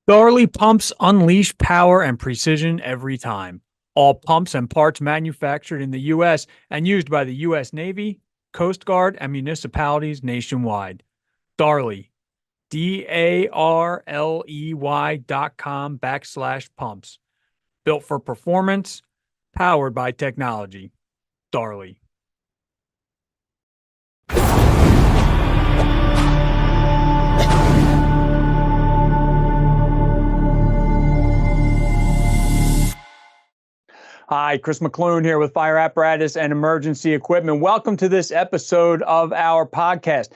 Darley pumps unleash power and precision every time. All pumps and parts manufactured in the U.S. and used by the U.S. Navy, Coast Guard, and municipalities nationwide. Darley, DARLEY.com/pumps. Built for performance, powered by technology. Darley. Hi, Chris Mc Loone here with Fire Apparatus and Emergency Equipment. Welcome to this episode of our podcast.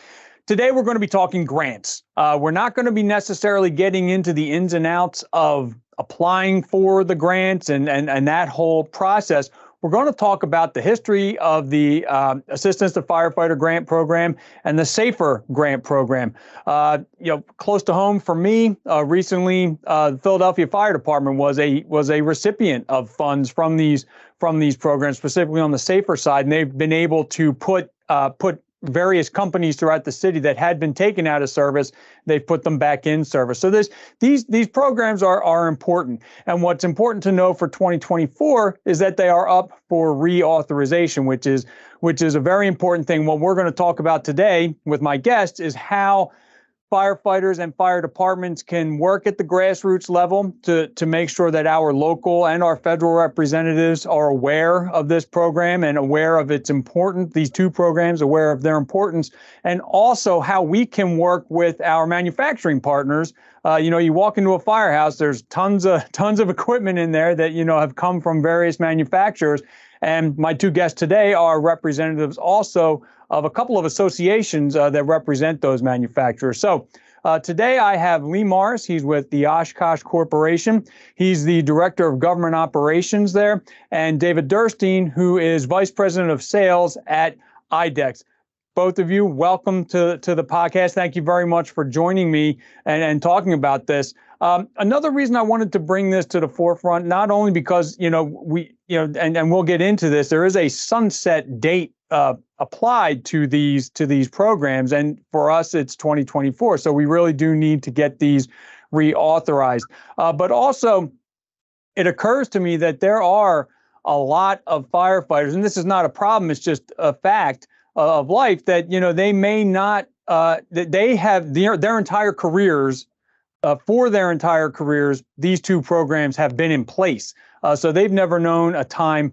Today, we're going to be talking grants. We're not going to be necessarily getting into the ins and outs of applying for the grants and that whole process. We're going to talk about the history of the Assistance to Firefighter Grant Program and the SAFER Grant Program. Close to home for me, recently, the Philadelphia Fire Department was a recipient of funds from these programs, specifically on the SAFER side, and they've been able to put various companies throughout the city that had been taken out of service. They've put them back in service. So these programs are important. And what's important to know for 2024 is that they are up for reauthorization, which is a very important thing. What we're going to talk about today with my guests is how firefighters and fire departments can work at the grassroots level to make sure that our local and our federal representatives are aware of this program and aware of its importance, these two programs, aware of their importance, and also how we can work with our manufacturing partners. You walk into a firehouse, there's tons of equipment in there that, have come from various manufacturers. And my two guests today are representatives also of a couple of associations that represent those manufacturers. So today I have Lee Morris. He's with the Oshkosh Corporation. He's the Director of Government Operations there. And David Durstine, who is Vice President of Sales at IDEX. Both of you, welcome to the podcast. Thank you very much for joining me and talking about this. Another reason I wanted to bring this to the forefront, not only because, and we'll get into this, there is a sunset date applied to these programs. And for us, it's 2024. So we really do need to get these reauthorized. But also, it occurs to me that there are a lot of firefighters, and this is not a problem, it's just a fact of life, that, they may not, that they have their entire careers, for their entire careers, these two programs have been in place. So they've never known a time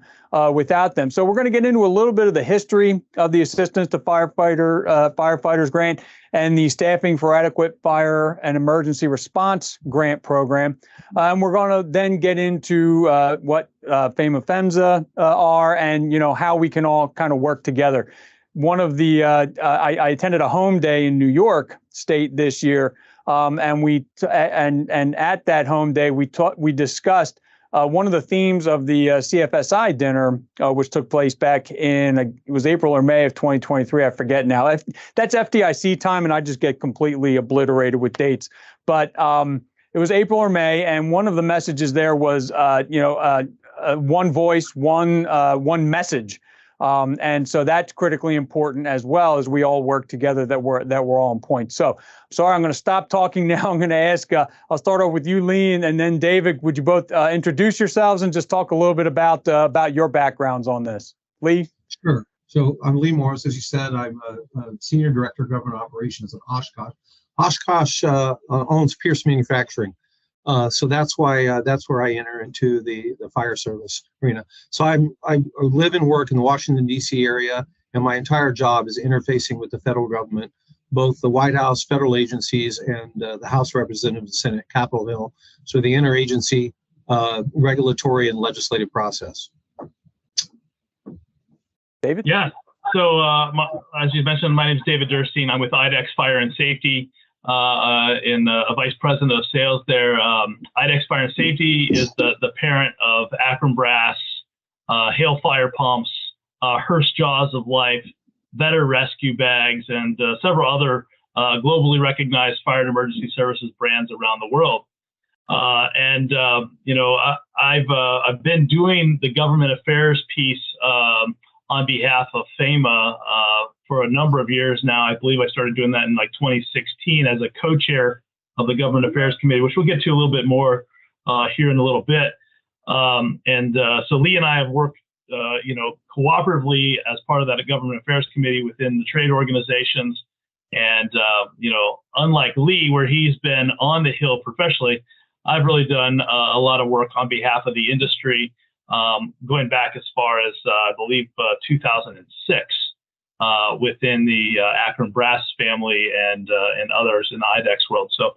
without them. So we're going to get into a little bit of the history of the Assistance to Firefighters Grant and the Staffing for Adequate Fire and Emergency Response Grant Program. And we're going to then get into what FEMA FEMSA are and, how we can all kind of work together. One of the, I attended a home day in New York State this year, and at that home day we discussed one of the themes of the CFSI dinner, which took place back in it was April or May of 2023. I forget now. That's FDIC time, and I just get completely obliterated with dates. But it was April or May, and one of the messages there was, one voice, one message. And so that's critically important as well, as we all work together, that we're all on point. So sorry, I'm going to stop talking now. I'm going to ask, I'll start off with you, Lee, and then David, would you both introduce yourselves and just talk a little bit about your backgrounds on this? Lee? Sure. So I'm Lee Morris. As you said, I'm a Senior Director of Government Operations at Oshkosh. Oshkosh owns Pierce Manufacturing. So that's where I enter into the fire service arena. So I live and work in the Washington, D.C. area, and my entire job is interfacing with the federal government, both the White House, federal agencies, and the House of Representatives, Senate, Capitol Hill. So the interagency, regulatory, and legislative process. David? Yeah. So as you mentioned, my name is David Durstine. I'm with IDEX Fire and Safety. A vice president of sales there. IDEX Fire and Safety is the parent of Akron Brass, Hale Fire Pumps, Hearst Jaws of Life, Vetter Rescue Bags, and several other globally recognized fire and emergency services brands around the world. I've been doing the government affairs piece on behalf of FEMA for a number of years now. I believe I started doing that in like 2016 as a co-chair of the Government Affairs Committee, which we'll get to a little bit more here in a little bit. So Lee and I have worked, cooperatively as part of that Government Affairs Committee within the trade organizations. And, unlike Lee, where he's been on the Hill professionally, I've really done a lot of work on behalf of the industry, going back as far as, I believe, 2006, within the Akron Brass family and others in the IDEX world. So,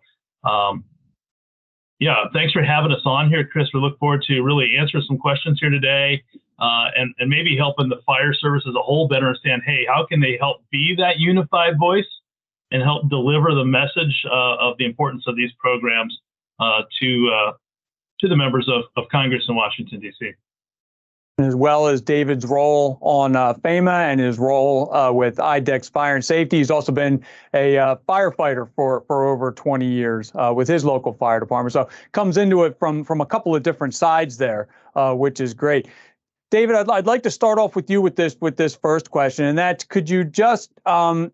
thanks for having us on here, Chris. We look forward to really answering some questions here today, and maybe helping the fire service as a whole better understand, hey, how can they help be that unified voice and help deliver the message of the importance of these programs to the members of Congress in Washington, D.C. As well as David's role on FEMA and his role with IDEX Fire and Safety. He's also been a firefighter for over 20 years with his local fire department. So comes into it from a couple of different sides there, which is great. David, I'd like to start off with you with this first question, and that's, could you just, I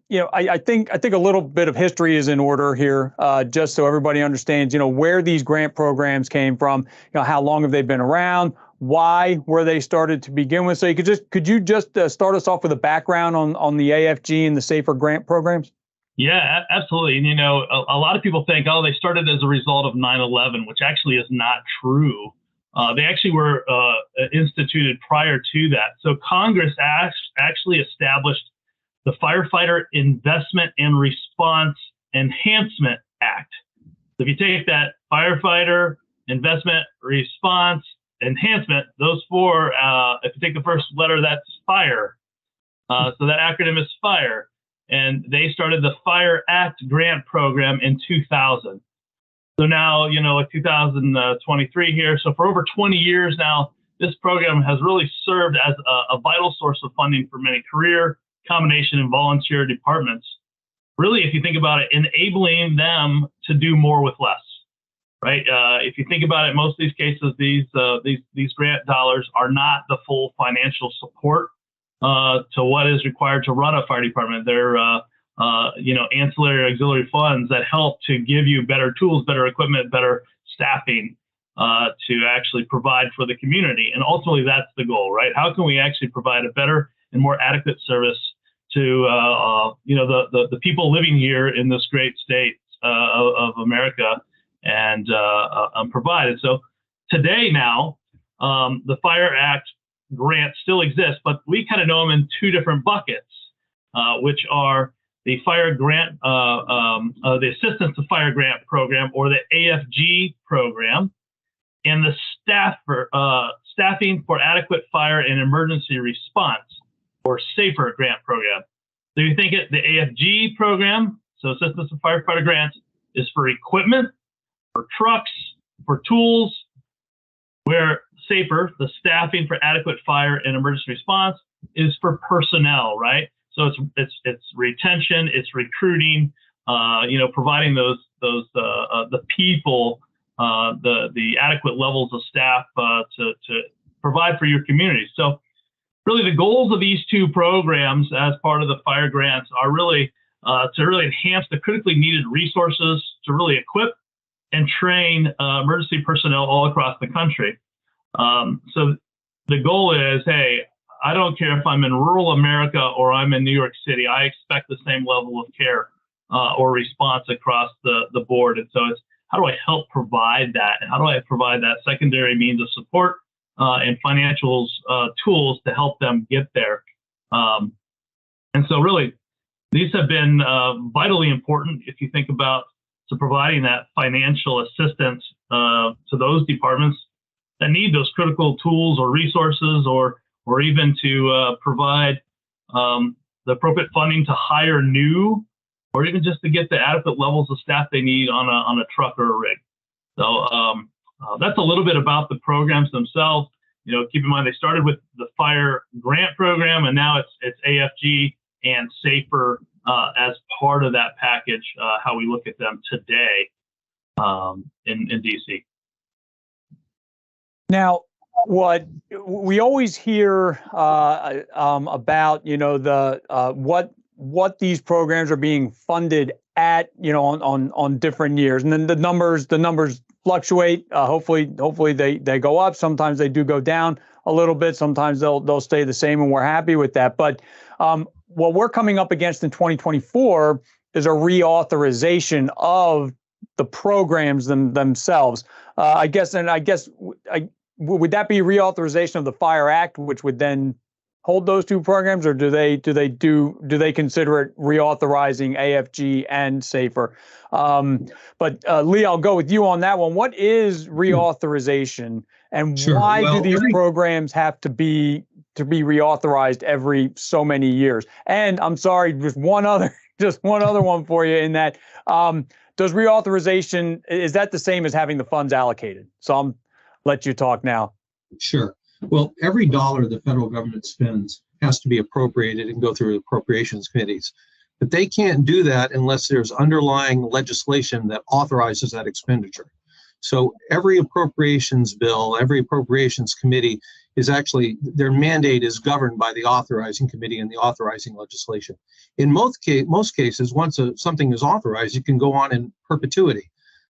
think a little bit of history is in order here, just so everybody understands, where these grant programs came from, how long have they been around, why were they started to begin with? So could you just start us off with a background on the AFG and the SAFER grant programs? Yeah, absolutely. And, a lot of people think, they started as a result of 9/11, which actually is not true. They actually were instituted prior to that. So Congress actually established the Firefighter Investment and Response Enhancement Act. So if you take that Firefighter Investment Response Enhancement, those four, if you take the first letter, that's FIRE. So that acronym is FIRE. And they started the Fire Act grant program in 2000. So now, 2023 here. So for over 20 years now, this program has really served as a vital source of funding for many career, combination, and volunteer departments. Really, if you think about it, enabling them to do more with less. Right? If you think about it, most of these cases, these grant dollars are not the full financial support to what is required to run a fire department. They're ancillary auxiliary funds that help to give you better tools, better equipment, better staffing to actually provide for the community. And ultimately, that's the goal, right? How can we actually provide a better and more adequate service to the people living here in this great state of America? And provided. So today now, the Fire Act grants still exist, but we kind of know them in two different buckets, which are the Fire Grant, the Assistance to Fire Grant Program, or the AFG program, and the Staffing for Adequate Fire and Emergency Response, or SAFER grant program. So you think the AFG program, so Assistance to Firefighter Grants, is for equipment, for trucks, for tools, where SAFER, the Staffing for Adequate Fire and Emergency Response, is for personnel, right? So it's retention, it's recruiting, providing the people, the adequate levels of staff to provide for your community. So really the goals of these two programs as part of the fire grants are really to really enhance the critically needed resources to really equip and train emergency personnel all across the country. So the goal is, hey, I don't care if I'm in rural America or I'm in New York City, I expect the same level of care or response across the board. And so it's, how do I help provide that? And how do I provide that secondary means of support and financial tools to help them get there? And so really, these have been vitally important if you think about providing that financial assistance to those departments that need those critical tools or resources, or even to provide the appropriate funding to hire new, or even just to get the adequate levels of staff they need on a truck or a rig. So that's a little bit about the programs themselves. Keep in mind they started with the Fire Grant Program, and now it's AFG and SAFER as part of that package, how we look at them today in DC. Now, what we always hear about, what these programs are being funded at, on different years, and then the numbers fluctuate. Hopefully they go up. Sometimes they do go down a little bit. Sometimes they'll stay the same, and we're happy with that. But what we're coming up against in 2024 is a reauthorization of the programs themselves. Would that be reauthorization of the Fire Act, which would then hold those two programs, or do they consider it reauthorizing AFG and SAFER? But Lee, I'll go with you on that one. What is reauthorization, and why do these programs have to be reauthorized every so many years? And I'm sorry, just one other one for you in that. Does reauthorization, is that the same as having the funds allocated? So I'll let you talk now. Sure. Well, every dollar the federal government spends has to be appropriated and go through appropriations committees. But they can't do that unless there's underlying legislation that authorizes that expenditure. So every appropriations bill, every appropriations committee is actually, their mandate is governed by the authorizing committee and the authorizing legislation. In most cases, once something is authorized, it can go on in perpetuity.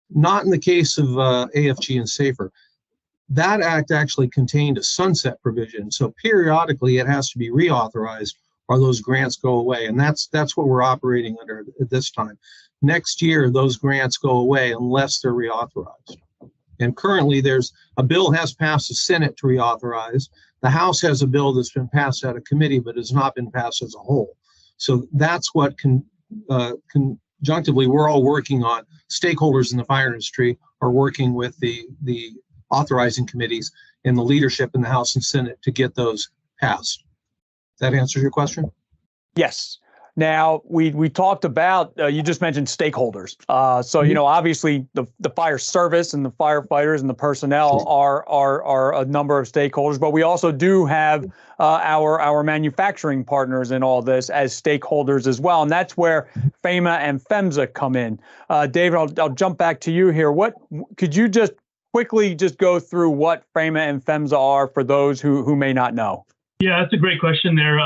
Not in the case of AFG and SAFER. That act actually contained a sunset provision. So periodically it has to be reauthorized or those grants go away. And that's what we're operating under at this time. Next year, those grants go away unless they're reauthorized. And currently there's a bill has passed the Senate to reauthorize. The House has a bill that's been passed out of committee, but has not been passed as a whole. So that's what conjunctively we're all working on. Stakeholders in the fire industry are working with the authorizing committees and the leadership in the House and Senate to get those passed. That answers your question? Yes. Now, we talked about, you just mentioned stakeholders. Obviously the fire service and the firefighters and the personnel are a number of stakeholders, but we also do have our manufacturing partners in all this as stakeholders as well. And that's where FEMA and PHMSA come in. David, I'll jump back to you here. What could you just quickly go through what FEMA and PHMSA are for those who may not know? Yeah, that's a great question there.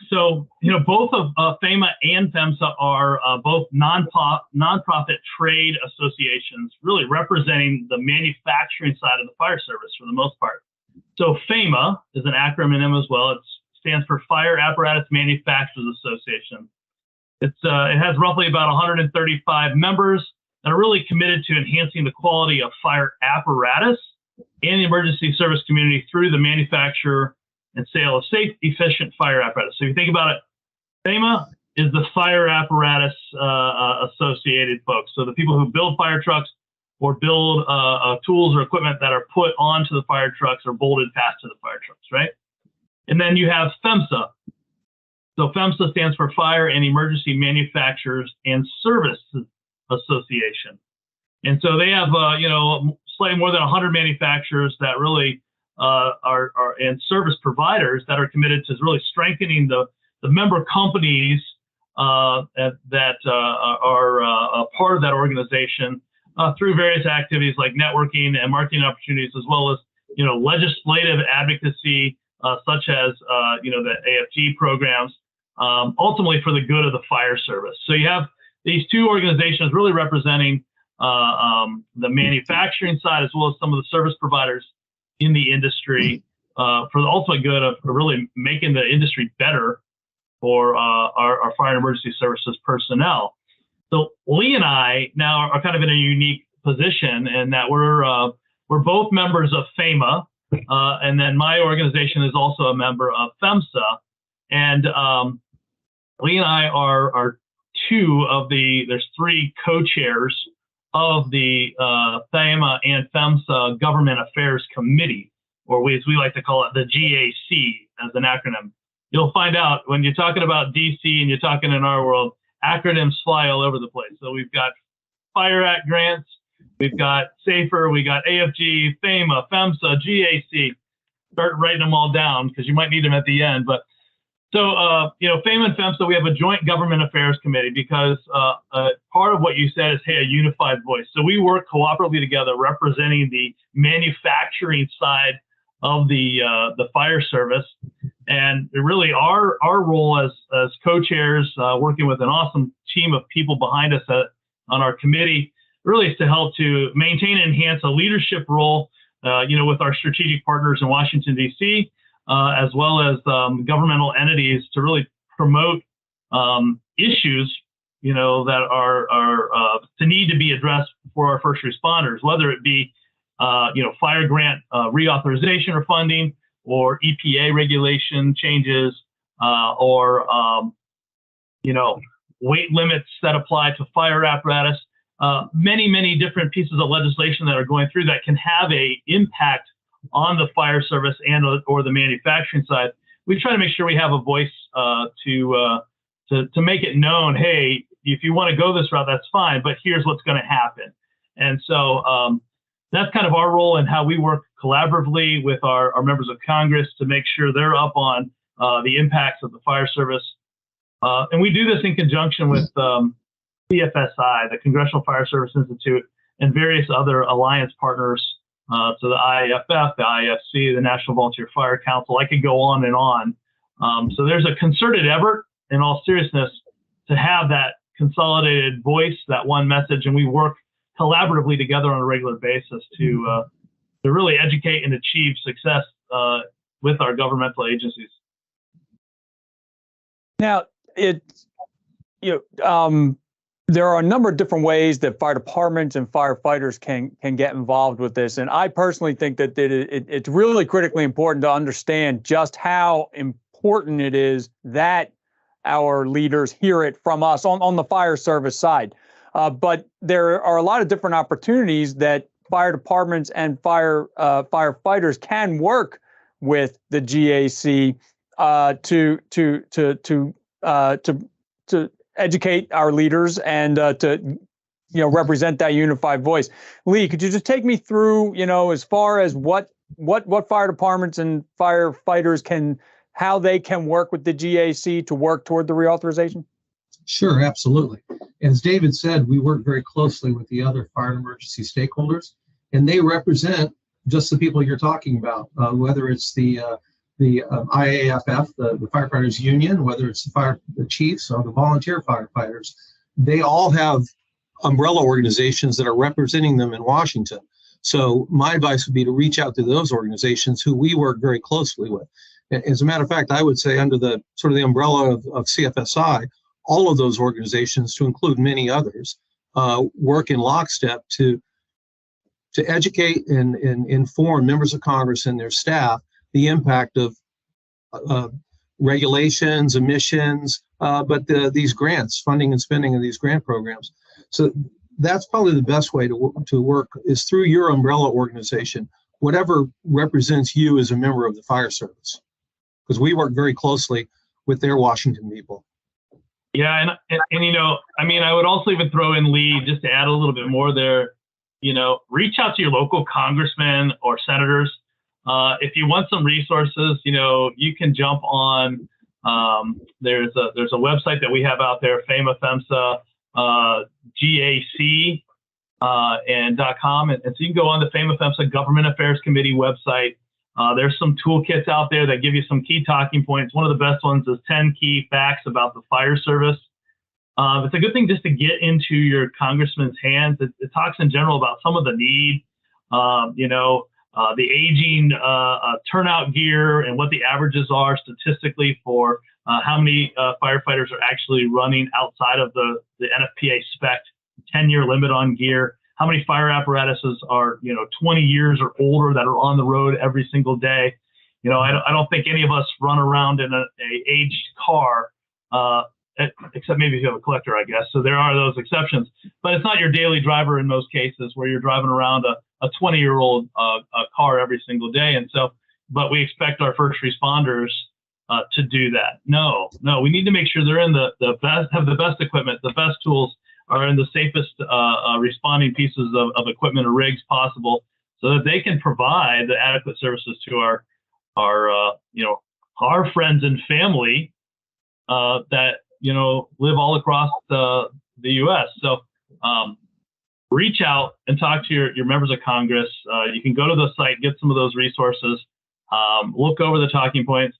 Both of FEMA and PHMSA are both nonprofit trade associations, really representing the manufacturing side of the fire service for the most part. So FEMA is an acronym as well. It stands for Fire Apparatus Manufacturers Association. It has roughly about 135 members that are really committed to enhancing the quality of fire apparatus and the emergency service community through the manufacture and sale of safe, efficient fire apparatus. So if you think about it, FEMA is the fire apparatus associated folks. So the people who build fire trucks or build tools or equipment that are put onto the fire trucks or bolted past to the fire trucks, right? And then you have PHMSA. So PHMSA stands for Fire and Emergency Manufacturers and Services Association. And so they have, slightly more than 100 manufacturers that really are and service providers that are committed to really strengthening the member companies that are a part of that organization through various activities like networking and marketing opportunities, as well as legislative advocacy such as the AFG programs, ultimately for the good of the fire service. So you have these two organizations really representing the manufacturing side as well as some of the service providers in the industry for the ultimate good of really making the industry better for our fire and emergency services personnel. So Lee and I now are kind of in a unique position in that we're both members of FEMA, and then my organization is also a member of PHMSA. And Lee and I are there's three co-chairs of the FEMA and PHMSA Government Affairs Committee, or as we like to call it, the GAC as an acronym. You'll find out when you're talking about DC and you're talking in our world, acronyms fly all over the place. So we've got Fire Act grants, we've got SAFER, we got AFG, FEMA, PHMSA, GAC. Start writing them all down because you might need them at the end. But so, FEMA and PHMSA, we have a joint government affairs committee because part of what you said is, hey, a unified voice. So we work cooperatively together representing the manufacturing side of the fire service. And really our role as co-chairs, working with an awesome team of people behind us on our committee, really is to help to maintain and enhance a leadership role, with our strategic partners in Washington, D.C., as well as governmental entities to really promote issues, that are to need to be addressed for our first responders, whether it be, fire grant reauthorization or funding, or EPA regulation changes, or weight limits that apply to fire apparatus. Many different pieces of legislation that are going through that can have a impact on the fire service and or the manufacturing side. We try to make sure we have a voice to make it known. Hey, if you want to go this route, that's fine, but here's what's going to happen. And so that's kind of our role and how we work collaboratively with our members of Congress to make sure they're up on the impacts of the fire service. And we do this in conjunction with CFSI, the Congressional Fire Service Institute, and various other alliance partners, so the IAFF, the IFC, the National Volunteer Fire Council. I could go on and on. So there's a concerted effort, in all seriousness, to have that consolidated voice, that one message, and we work collaboratively together on a regular basis to really educate and achieve success with our governmental agencies. Now, there are a number of different ways that fire departments and firefighters can get involved with this, and I personally think that it's really critically important to understand just how important it is that our leaders hear it from us on the fire service side. But there are a lot of different opportunities that fire departments and firefighters can work with the GAC to educate our leaders and to represent that unified voice. Lee, could you just take me through as far as what fire departments and firefighters how they can work with the GAC to work toward the reauthorization? Sure, absolutely. As David said, we work very closely with the other fire and emergency stakeholders, and they represent just the people you're talking about, whether it's the IAFF, the Firefighters Union, whether it's the chiefs or the volunteer firefighters. They all have umbrella organizations that are representing them in Washington. So my advice would be to reach out to those organizations who we work very closely with. As a matter of fact, I would say under the sort of the umbrella of CFSI, all of those organizations, to include many others, work in lockstep to educate and inform members of Congress and their staff the impact of regulations, emissions, but these grants, funding and spending of these grant programs. So that's probably the best way to work is through your umbrella organization, whatever represents you as a member of the fire service, because we work very closely with their Washington people. Yeah, and I would also even throw in, Lee, just to add a little bit more there, reach out to your local congressmen or senators. If you want some resources, you can jump on, there's a website that we have out there, FEMA, FEMSA, GAC, and .com. And so you can go on the FEMA, FEMSA Government Affairs Committee website. There's some toolkits out there that give you some key talking points. One of the best ones is 10 key facts about the fire service. It's a good thing just to get into your congressman's hands. It talks in general about some of the need, the aging turnout gear and what the averages are statistically for how many firefighters are actually running outside of the NFPA spec 10-year limit on gear. How many fire apparatuses are 20 years or older that are on the road every single day? I don't think any of us run around in a aged car, except maybe if you have a collector, I guess. So there are those exceptions, but it's not your daily driver in most cases where you're driving around a 20-year-old car every single day. And so, but we expect our first responders to do that. No, we need to make sure they're in the best, have the best equipment, the best tools, are in the safest responding pieces of equipment or rigs possible, so that they can provide the adequate services to our friends and family that live all across the U.S. So reach out and talk to your members of Congress. You can go to the site, get some of those resources, look over the talking points.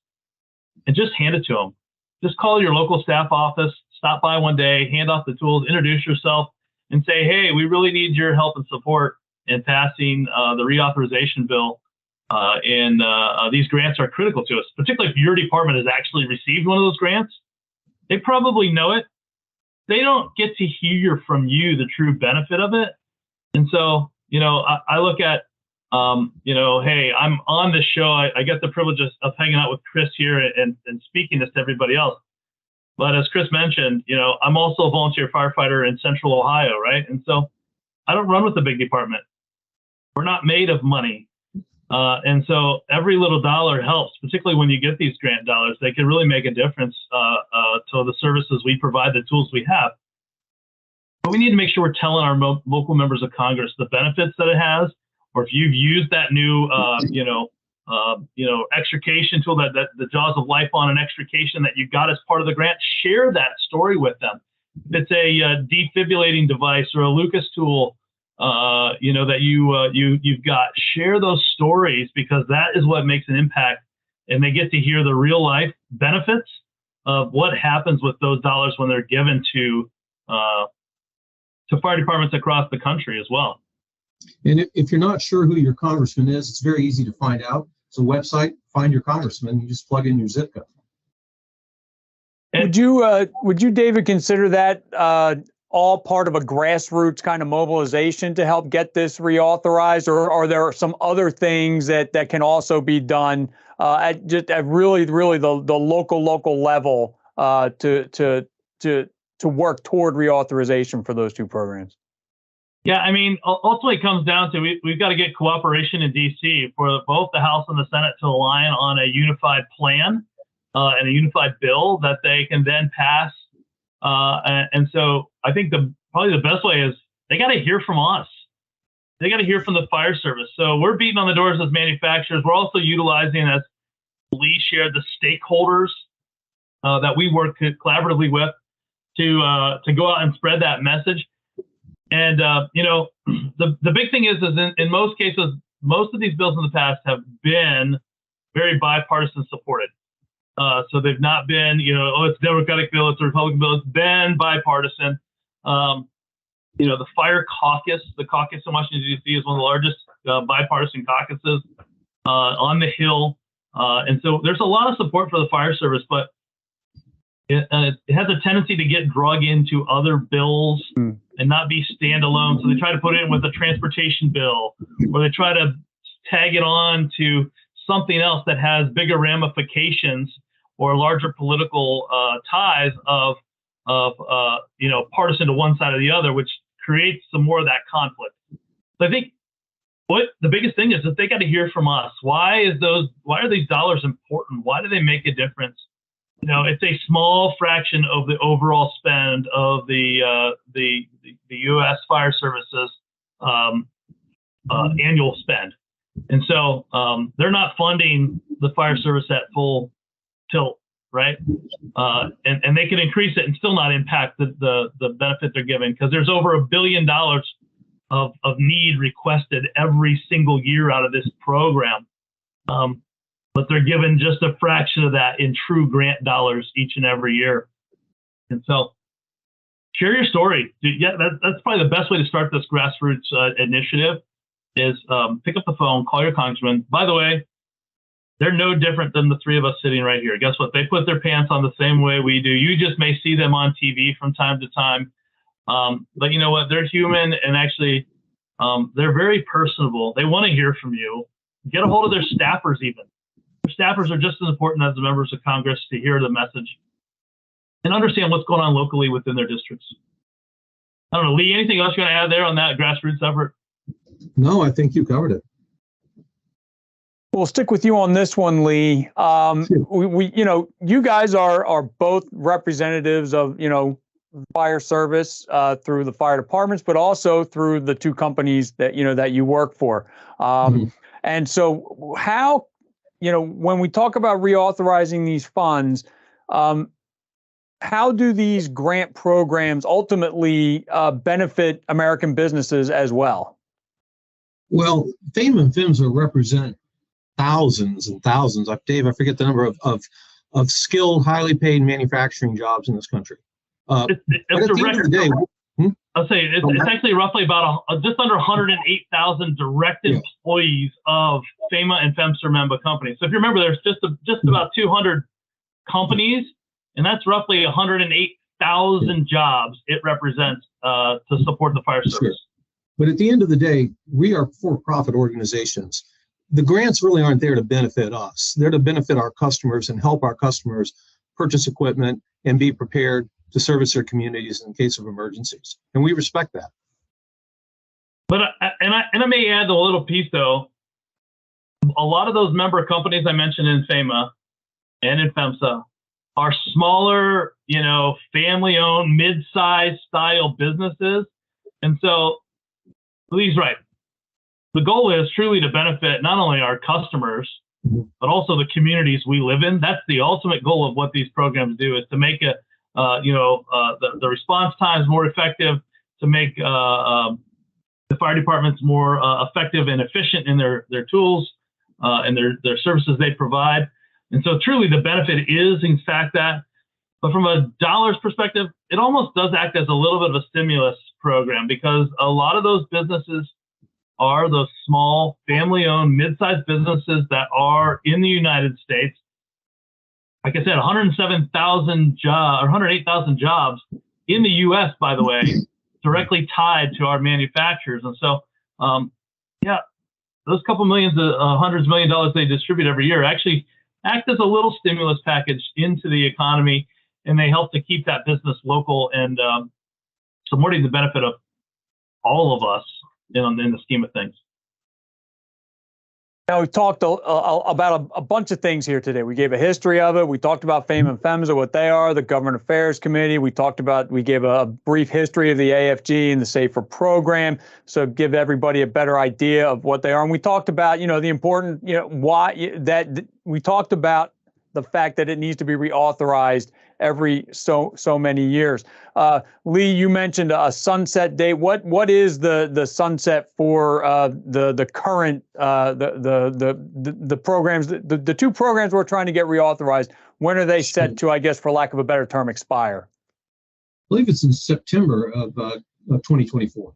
and just hand it to them. Just call your local staff office, stop by one day, hand off the tools, introduce yourself, and say, hey, we really need your help and support in passing the reauthorization bill. These grants are critical to us, particularly if your department has actually received one of those grants. They probably know it. They don't get to hear from you the true benefit of it. And so, I look at, hey, I'm on this show. I get the privilege of hanging out with Chris here and speaking this to everybody else. But as Chris mentioned, I'm also a volunteer firefighter in Central Ohio, right? And so I don't run with a big department. We're not made of money. And so every little dollar helps, particularly when you get these grant dollars. They can really make a difference to the services we provide, the tools we have. But we need to make sure we're telling our local members of Congress the benefits that it has, or if you've used that new, extrication tool, that the Jaws of Life on an extrication that you got as part of the grant, share that story with them. If it's a defibrillating device or a Lucas tool, that you've got, share those stories, because that is what makes an impact, and they get to hear the real life benefits of what happens with those dollars when they're given to fire departments across the country as well. And if you're not sure who your congressman is, it's very easy to find out. It's a website, find your congressman, you just plug in your zip code. Would you, David, consider that all part of a grassroots kind of mobilization to help get this reauthorized, or are there some other things that can also be done at really the local level to work toward reauthorization for those two programs? Yeah, I mean, ultimately it comes down to we've got to get cooperation in D.C. for both the House and the Senate to align on a unified plan and a unified bill that they can then pass. And so I think probably the best way is they got to hear from us. They got to hear from the fire service. So we're beating on the doors as manufacturers. We're also utilizing, as Lee shared, the stakeholders that we work collaboratively with to go out and spread that message. And the big thing is in most cases, most of these bills in the past have been very bipartisan supported. So they've not been, it's a Democratic bill, it's a Republican bill. It's been bipartisan. The Fire Caucus, the caucus in Washington, D.C. is one of the largest bipartisan caucuses on the Hill. And so there's a lot of support for the fire service, but it has a tendency to get drug into other bills and not be standalone. So they try to put it in with a transportation bill, or they try to tag it on to something else that has bigger ramifications or larger political ties of partisan to one side or the other, which creates some more of that conflict. So I think what the biggest thing is that they got to hear from us. Why are these dollars important? Why do they make a difference? It's a small fraction of the overall spend of the U.S. Fire Service's annual spend. And so they're not funding the fire service at full tilt, right? And they can increase it and still not impact the benefit they're giving, because there's over $1 billion of need requested every single year out of this program. But they're given just a fraction of that in true grant dollars each and every year. And so share your story. Yeah, that's probably the best way to start this grassroots initiative is pick up the phone, call your congressman. By the way, they're no different than the three of us sitting right here. Guess what? They put their pants on the same way we do. You just may see them on TV from time to time. But you know what? They're human, and actually they're very personable. They want to hear from you. Get a hold of their staffers even. Their staffers are just as important as the members of Congress to hear the message and understand what's going on locally within their districts. I don't know, Lee, anything else you want to add there on that grassroots effort? No, I think you covered it. We'll stick with you on this one, Lee. You guys are both representatives of, fire service through the fire departments, but also through the two companies that you work for. And so how, when we talk about reauthorizing these funds, how do these grant programs ultimately benefit American businesses as well? Well, FEMA and PHMSA represent thousands and thousands. Dave, I forget the number of of skilled, highly paid manufacturing jobs in this country. But at the end of the day, I'll say it's actually roughly about just under 108,000 direct employees of FEMA and FEMSA member companies. So if you remember, there's just about 200 companies, and that's roughly 108,000 jobs it represents to support the fire service. Sure. But at the end of the day, we are for-profit organizations. The grants really aren't there to benefit us. They're to benefit our customers and help our customers purchase equipment and be prepared to service their communities in case of emergencies. And we respect that. But I may add a little piece though. A lot of those member companies I mentioned in FEMA and in FEMSA are smaller, family-owned, mid-sized style businesses. And so Lee's right. The goal is truly to benefit not only our customers, but also the communities we live in. That's the ultimate goal of what these programs do, is to make the response times more effective, to make the fire departments more effective and efficient in their tools and their services they provide. And so truly the benefit is in fact that. But from a dollars perspective, it almost does act as a little bit of a stimulus program, because a lot of those businesses are those small family-owned mid-sized businesses that are in the United States. Like I said, 107,000 jobs or 108,000 jobs in the U.S., by the way, directly tied to our manufacturers. And so, those couple millions, hundreds of million dollars they distribute every year actually act as a little stimulus package into the economy, and they help to keep that business local and supporting the benefit of all of us in the scheme of things. Now, we've talked about a bunch of things here today. We gave a history of it. We talked about FEMA and FEMSA, what they are, the Government Affairs Committee. We gave a brief history of the AFG and the SAFER program, so give everybody a better idea of what they are. And we talked about, the important, we talked about the fact that it needs to be reauthorized every so many years. Lee, you mentioned a sunset date. What is the sunset for the current the programs, the two programs we're trying to get reauthorized? When are they set to, I guess, for lack of a better term, expire? I believe it's in September of 2024.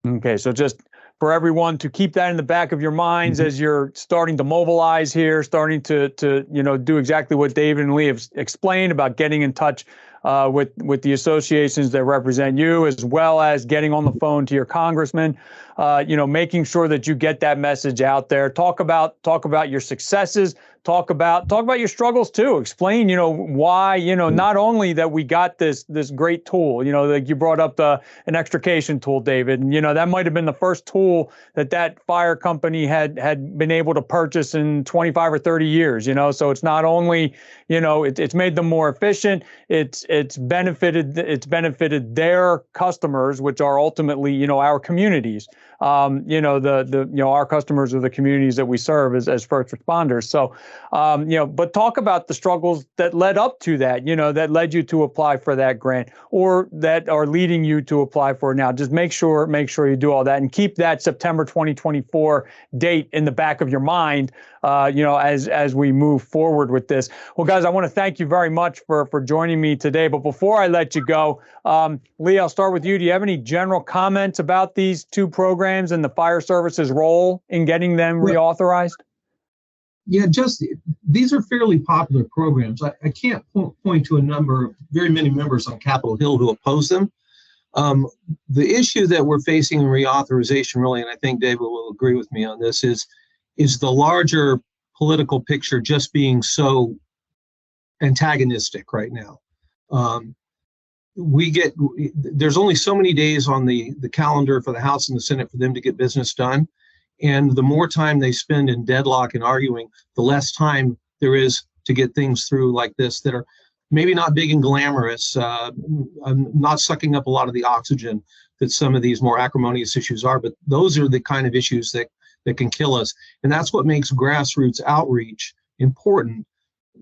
Okay, so just for everyone to keep that in the back of your minds as you're starting to mobilize here, starting to do exactly what David and Lee have explained about getting in touch with the associations that represent you, as well as getting on the phone to your congressman, making sure that you get that message out there. Talk about your successes. Talk about your struggles too. Explain, why, not only that we got this great tool, like you brought up an extrication tool, David, and that might have been the first tool that fire company had been able to purchase in 25 or 30 years. So it's not only, it's made them more efficient. It's benefited their customers, which are ultimately, our communities. Our customers are the communities that we serve as first responders. So, but talk about the struggles that led up to that, that led you to apply for that grant, or that are leading you to apply for it now. Just make sure you do all that and keep that September 2024 date in the back of your mind, as we move forward with this. Well, guys, I want to thank you very much for joining me today. But before I let you go, Lee, I'll start with you. Do you have any general comments about these two programs and the fire service's role in getting them reauthorized? Yeah, these are fairly popular programs. I can't point to very many members on Capitol Hill who oppose them. The issue that we're facing in reauthorization, really, and I think David will agree with me on this, is the larger political picture just being so antagonistic right now. There's only so many days on the calendar for the House and the Senate for them to get business done. And the more time they spend in deadlock and arguing, the less time there is to get things through like this that are maybe not big and glamorous, not sucking up a lot of the oxygen that some of these more acrimonious issues are. But those are the kind of issues that can kill us. And that's what makes grassroots outreach important.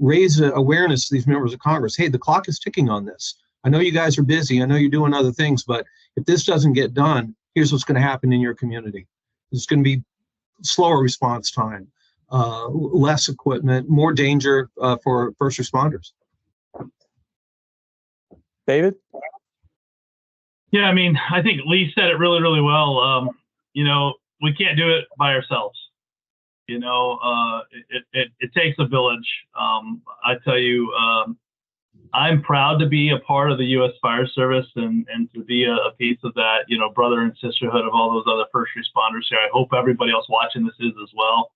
Raise awareness to these members of Congress. Hey, the clock is ticking on this. I know you guys are busy. I know you're doing other things, but if this doesn't get done, here's what's going to happen in your community. It's going to be slower response time, less equipment, more danger for first responders. David? Yeah, I mean, I think Lee said it really, really well. We can't do it by ourselves. It takes a village. I tell you, I'm proud to be a part of the U.S. Fire Service and to be a piece of that, brother and sisterhood of all those other first responders here. I hope everybody else watching this is as well.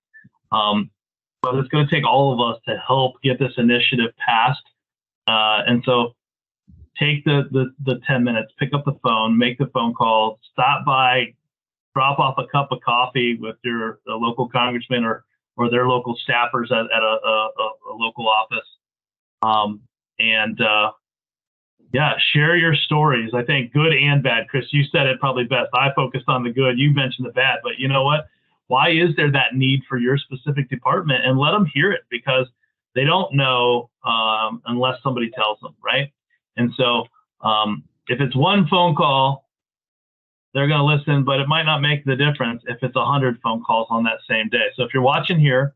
But it's going to take all of us to help get this initiative passed. And so take the 10 minutes, pick up the phone, make the phone call, stop by, drop off a cup of coffee with your local congressman or their local staffers at a local office. Share your stories. I think good and bad. Chris, you said it probably best. I focused on the good. You mentioned the bad. But you know what? Why is there that need for your specific department? And let them hear it, because they don't know unless somebody tells them, right? And so if it's one phone call, they're going to listen, but it might not make the difference if it's 100 phone calls on that same day. So if you're watching here,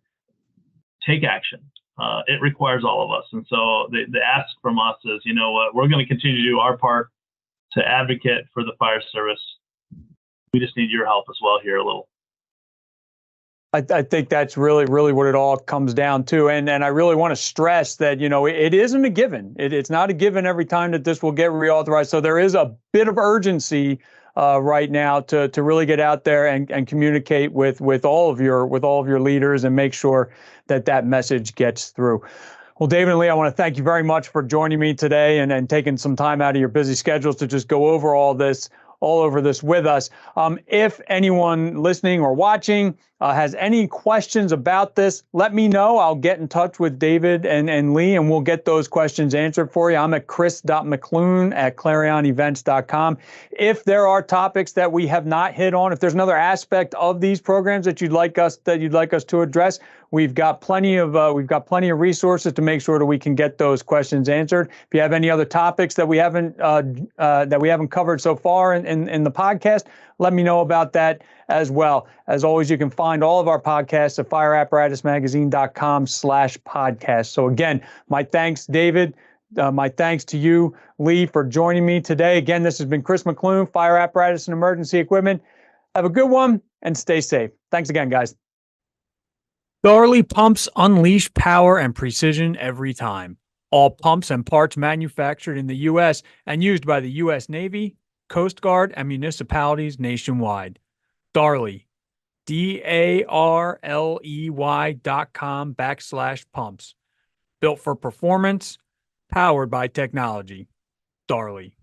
take action. It requires all of us. And so the ask from us is, you know what, we're going to continue to do our part to advocate for the fire service. We just need your help as well here a little. I think that's really, really what it all comes down to. And I really want to stress that, it isn't a given. It's not a given every time that this will get reauthorized. So there is a bit of urgency right now to really get out there and communicate with all of your leaders and make sure that message gets through. Well, David and Lee, I want to thank you very much for joining me today and taking some time out of your busy schedules to just go over all over this with us. If anyone listening or watching has any questions about this, let me know. I'll get in touch with David and Lee, and we'll get those questions answered for you. I'm at chris.mcloone@clarionevents.com. If there are topics that we have not hit on, if there's another aspect of these programs that you'd like us to address, we've got plenty of resources to make sure that we can get those questions answered. If you have any other topics that we haven't covered so far in the podcast, let me know about that as well. As always, you can find all of our podcasts at fireapparatusmagazine.com/podcast. So again, my thanks, David. My thanks to you, Lee, for joining me today. Again, this has been Chris Mc Loone, Fire Apparatus and Emergency Equipment. Have a good one and stay safe. Thanks again, guys. Darley pumps unleash power and precision every time. All pumps and parts manufactured in the U.S. and used by the U.S. Navy, Coast Guard, and municipalities nationwide. Darley, DARLEY.com/pumps. Built for performance, powered by technology. Darley.